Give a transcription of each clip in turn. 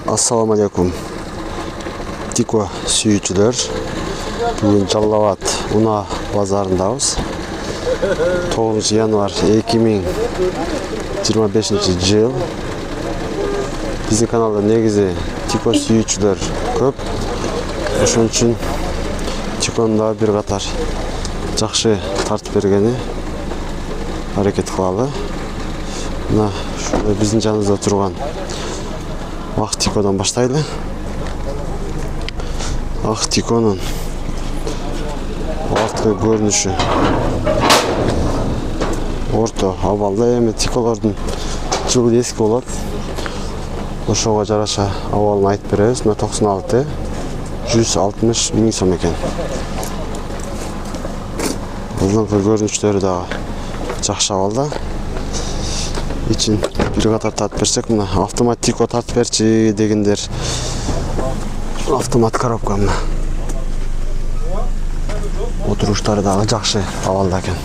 Assalamu alaikum. Tiko sүйүүчүлөр. Бүгүн Жалал Абад Уна базарындабыз. 9 январь 2025 жыл. Биздин каналда негизи Тiko сүйүүчүлөр көп. Ошон үчүн Тиконда бир катар жакшы тартып бергени аракет кылалы. Мына ушундай биздин жаныбызда турган Ак Тикодон баштайлы. Ак Тиконун алткы көрүнүшү орто абалда, эми Тиколордун жылы эски болот. Ошого жараша абалын айтып беребиз. Мына 96 160 миң сом экен. Алдыңкы көрүнүштөрү дагы жакшы абалда. İçin bir kadar tart versek mi? Автомат Тико tart verçi degендер. Автомат коробка мына. Отуруштары дагы жакшы абалда экен.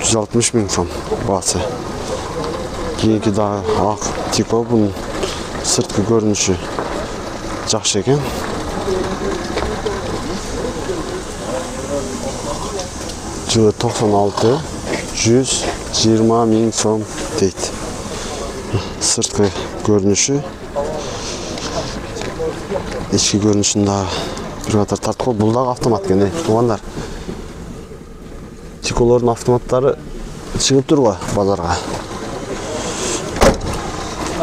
160 миң сом баасы. Кийинки дагы ак Тико, бунун сырткы көрүнүшү жакшы экен. Жылы 96 120 миң сом дейт. Сырткы көрүнүшү. Ички көрүнүшүндө бир катар тарткы. Бул дагы автомат экен, туугандар. Тиколордун автоматтары чыгып турго базарга.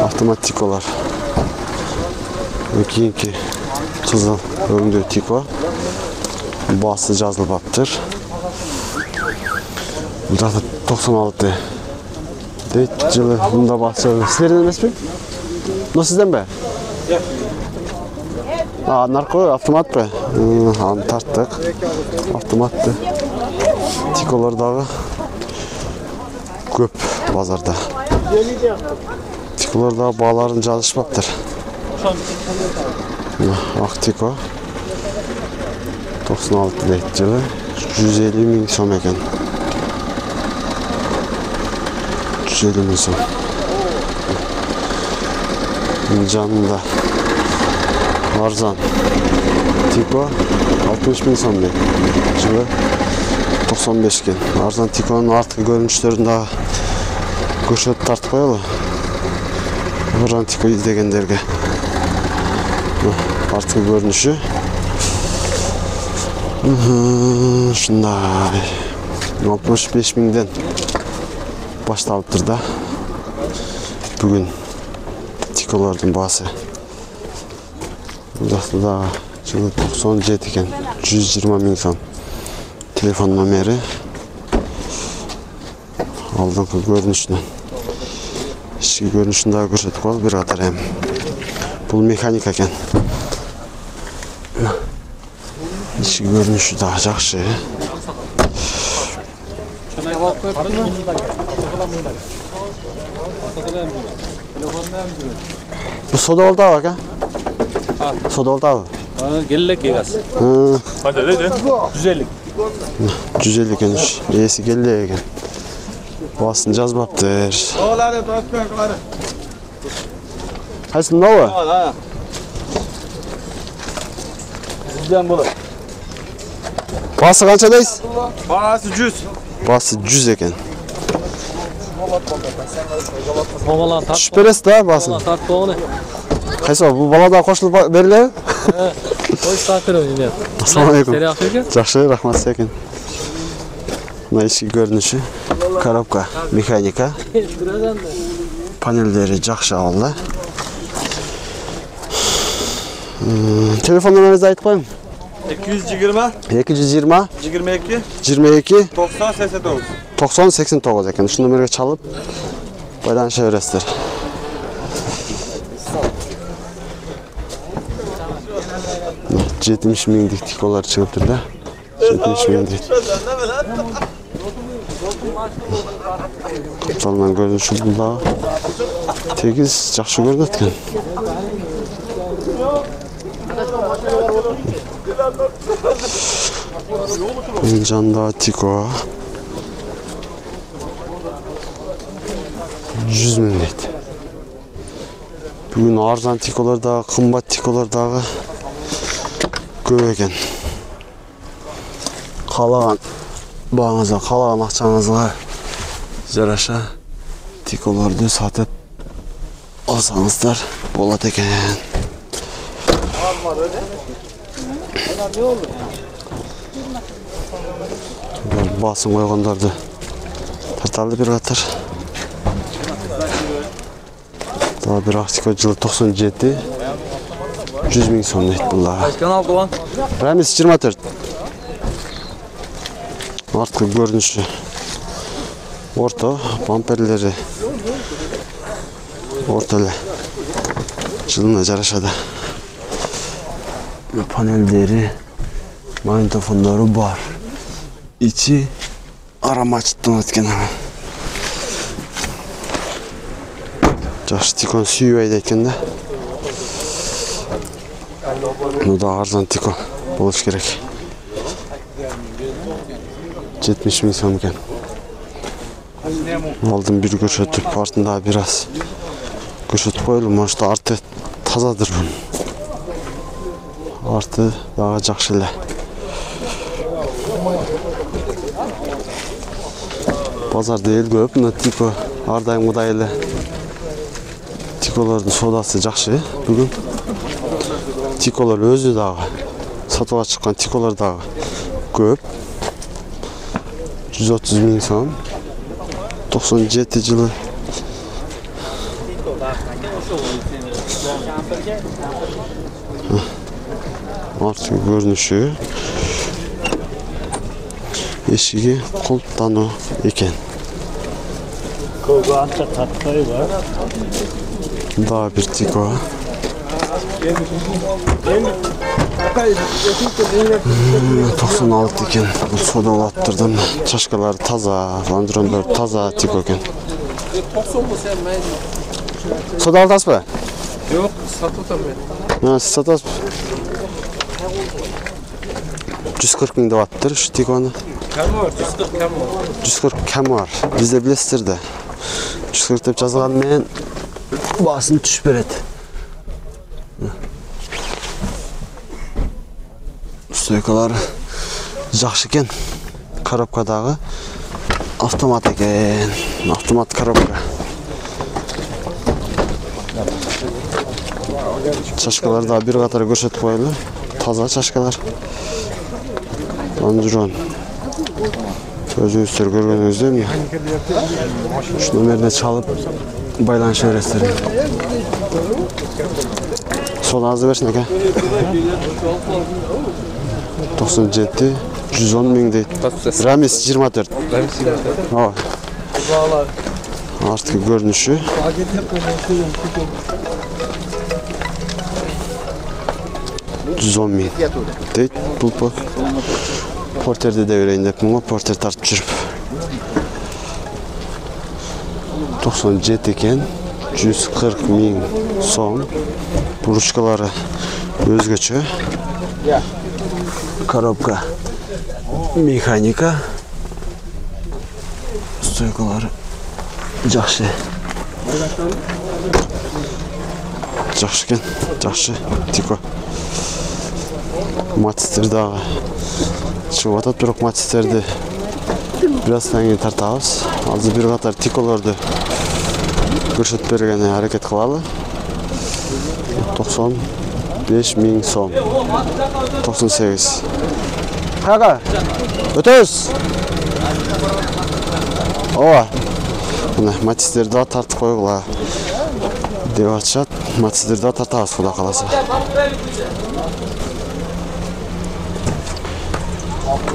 Автомат Тиколор. Кийинки кызыл өңдүү Тико. Баасы жазылбаптыр. Бұл жақта 96 дейт. Жылы бұнда басы сіздерден емес пе? Мұны сізден бе? Нарко автомат бе? Аны тарттық. Автоматты Тиколордағы көп базарда. Тиколордағы бағаларын жазышпаптыр. Ак Тико 96 дейт. Жылы 150 миң сом екен. 150 миң сом. Жанында арзан Тико 60 миң сом дейт. Жылы 95 кен. Арзан Тиконун арткы көрүнүштөрүн дагы көрсөтүп тартып коелу. Арзан Тико издегендерге. Арткы көрүнүшү. Ушундай 65 миңден башталыптыр да. Бүгүн Тиколордун баасы. Бул да жылы 97 экен. 120 миң сом. Телефон номери. Алдыңкы көрүнүшүнөн. Ички көрүнүшүн дагы көрсөтүп коелу бир катар эми. Бул механика экен. Ички көрүнүшү дагы жакшы. Bu soda oldu abi ha? Soda oldu abi. Gellik gaz. Hadi dedi. 150. 150 ekenmiş. Iyisi geldi eken. Basın yazmaptır. Oğlanı tatmakları. Haysın ne var? Ha. Sizden bulur. Bası kaçadayız? Bağası 100. Bası 100 eken. Babalar tart. Şüpheresi de basın. Babalar tart doğru. Kaysa bu bala da koşulup verilir. Oy starter oynuyor. Assalamu alaikum. Seri akıyor. Жақсы, рахмат сәкен. Мына ички көрүнүшү, коробка, механика. Панелдери жакшы абалда. Телефон номеріңізді айтып қойым. 220 220 22 22 90 89. 90 89 екен. Ушул номерге чалып байланыша бересиздер. Жетимиш миңдик Тиколор чыгыптыр да. 70 миңдик. Капталынан көрүнүшү бул дагы тегиз жакшы көрүнөт экен. Жанында Тико 100 миң дейт. Бүгін арзан тиколар дағы, қымбат тиколар дағы көп екен. Қалаған бағыңызға, қалаған ақшаңызға жараша тиколарды сатып алсаңыздар болады екен. Басын қойғандарды тарталды бір қатар. Daha bir Aktiko жылы 97 100 000 сом дейді бұлар. Kanal Doğan. Рәмес 24. Артқы көрініші. Орта, бамперлері. Орталы. Жылына жарашады. Панелдері, магнитофондары бар. İçi ароматчыттан өткен. Жақсы тикон сүйіп айдайтын да. Ну да арзан тикон болуш керек. 70 000 сом екен. Алдын бір көрсетіп, артында біраз көрсетіп қойылы. Может арты тазадыр бұн. Арты дағы жақшылы. Базарда ел көп, мына тико ардайым құдайлы. Тиколардың содасы жақшы бүгін. Тиколар өзі дағы, сатуға шыққан тиколар дағы көп. 130 000 сом. 97 жылы. Артқы көрініші. Eşiği kulptanu eкен. Daha bir tiko. 96 eкен. Soda attırdım. Çaşkaları taza, vandronlar taza tiko eкен. Soda aldınız mı? Yok, satıyorum ben. Ha, siz satasınız mı? 140 000 de attır şu tikonu. Kam var, 140 kam var. 140 kam var. Bizde bilesizdir de. 140 dep жазғанмен басын түшіп береді. Стойкалар жақсы екен. Коробкадағы автомат екен. Автомат коробка. Чашкалар да бір қатар көрсетіп қойылды. Таза чашкалар. Анжурон. Өзіңіздер көргеніңізде міне. Үш нөмеріне çalып байланыш бересіздер. Содаңызды берсін әке. 97 110 000 дейді. Рамес 24. Артқы көрініші. $110 000 дейді бұл портерді де өрейін деп мұңа портер тартып жүріп 97 екен 140 000 сом ручкалары өзгөчө коробка механика стойкалары жақсы екен жақсы тико матистер дағы шығып атат, бірақ матистерді біраздан кейін тартамыз. Азы бір қатар тиколарды көрсетіп бергені әрекет қылалы. 95 000 сом. 98. Қаға? Өтөз! Ова! Матистерді тартып қойғыла. Деп атшат, матистерді тартамыз құда қаласа.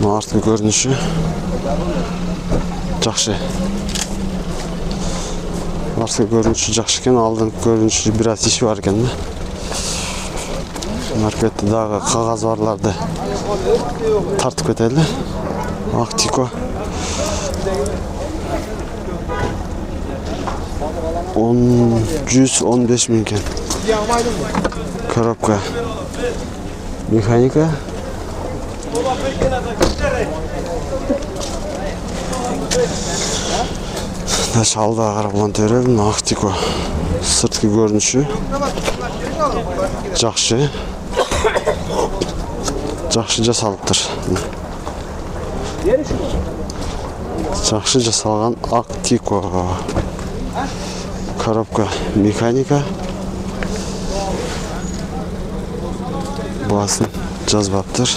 Артқы көрініші жақсы. Артқы көрініші жақсы екен, алдың көрініші біраз іші бар екен. Маркетті дағы қағаз барларды тартып кетелі. Актико 115 000 екен. Коробка механика. Шалда қарап олан төрелін Актико Sırtkı görünüşü жақсы. Жақсы жасалыптыр. Жақсы жасалған ақ Тико. Коробка механика. Басын жазбаптыр.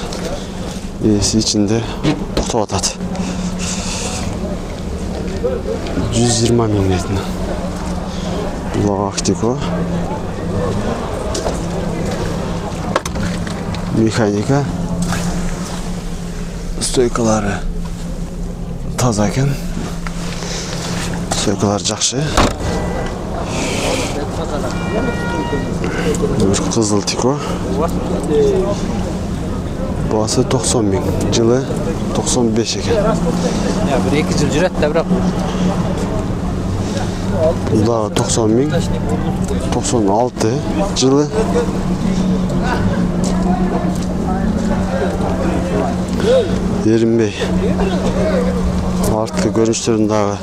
Есі içinde тоқтап атады. 120 мың дейтін. Бұл ақ Тико. Mekanika. Stойкалары таза екен. Stойкалары жақсы. Bir қызыл Тико. Бағасы 90 мың. Жылы 95 екен. Ya bir iki yıl cüret de bırak. Бұлдағы 90 мың. 96 жылы. Erinbey. Артқы көрініштерін дағы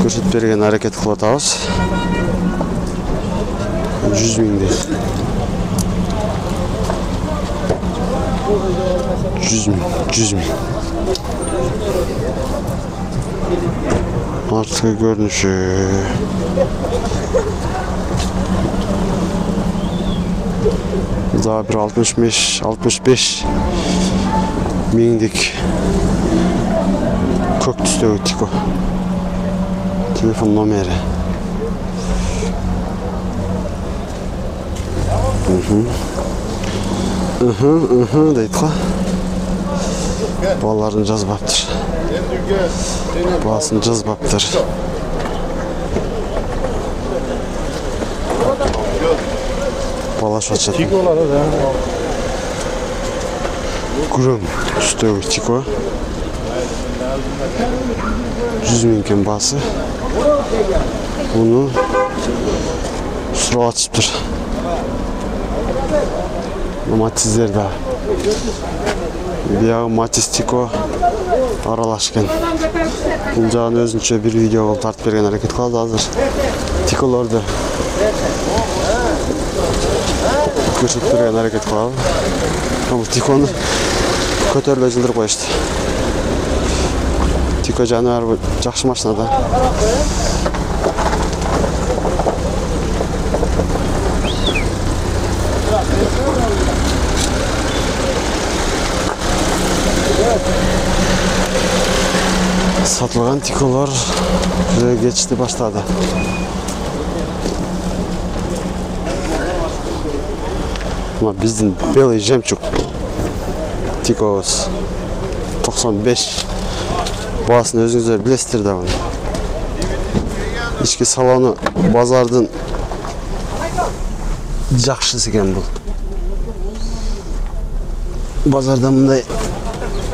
көрсетіп берген әрекет қылатауыз. 100 мың дейді. 100 мың. Артқы көрініші. Daha bir 65 minglik kök tüstü Tiko. Telefon numara. Deydi qa. Балаларын жазбаптыр. Баласын жазбаптыр. Bala şaçat. Gürüm üstü Tiko. 100 minken bası. Bunu sura açıptır. Matizler daha. Bir Matiz Tiko aralaşken. Бұл жағын өзінше bir video болып тартып берген әрекет қалды hazır. Tiko'larda көрсетіп берген әрекет қалды. Ama Tiko'ны көтеріле жылдырып қойышты. Tiko жануар жақсы машинада. Satılған Tiko'lar geçti başladı. Ama bizden Белый жемчуг Tiko'uz 95 bağısını özünüzler bilesizdir de bunu. İçki salonu bazardın жақшысы екен бұл. Bazarda bunday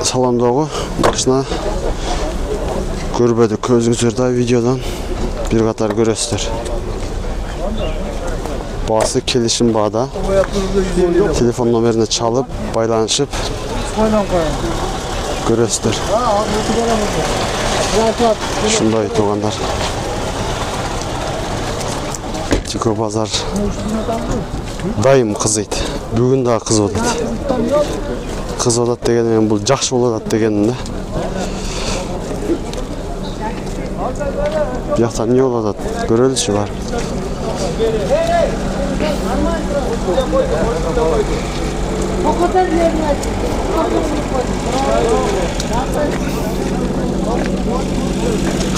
salonдағы машина көрбеді, көзіңіздерді видеодан bir қатар көресіздер. Bası kelişim bağda. Telefon numarını çalıp, baylanışıp görürsüzdür. Şunday toğanlar. Tiko bazar dayım kızıydı. Bugün daha kız oladı. Kız oladı degenim, bu жақсы oladı degenim de. Bir yaktan ne oladı? Görülüşü var.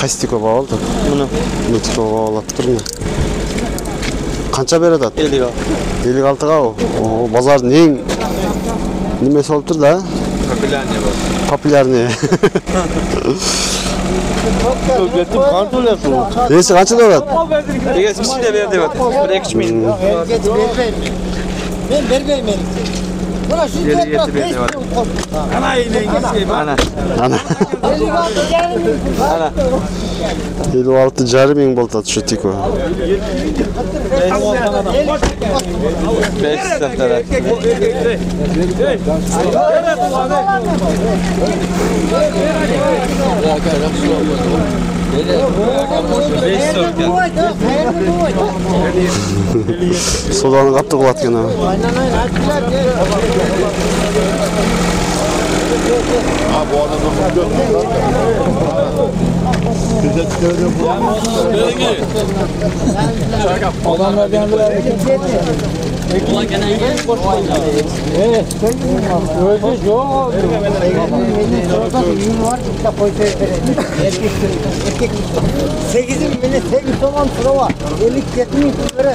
Қайсы Tiko bağlı? Bunu Tiko bağlatıp durma. Қанша береді? 56'ga o. O bazarın en nimesi olup dur da? Популярный. Neyse kaçta da var? Degesi bir şey de verdi bak. Bir ek içmeyin. Ben vermeyeyim. Buna şu toprak 5 milyon kork. Ana yine gitsin. Ana. Ana. 56 jarım min boltat şu Tiko. 5 sefer. Ya Sodanı kaptı kulatken ha. Sekizin beni 8 tamam sıra var. 50-70 lira.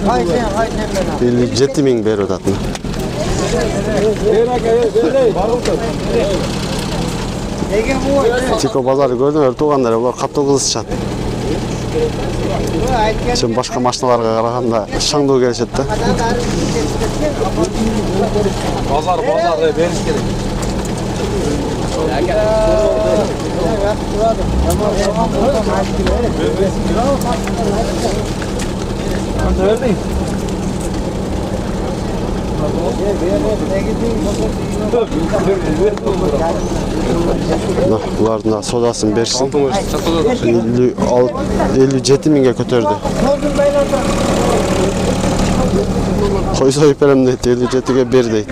Haysen ben. 57 ming beri ödatını. Ege bu. Tiko pazarı gördüm öyle tuğanlar var kaptı kızı çat. Şimdi başka maşinalarga qaraganda şangdoo gelişet de. Pazar beriş gerek. Bunlardan da sodasını bersin. 57 minge kötürdü. Koy soyup verem deydi, 57'ge ber deydi.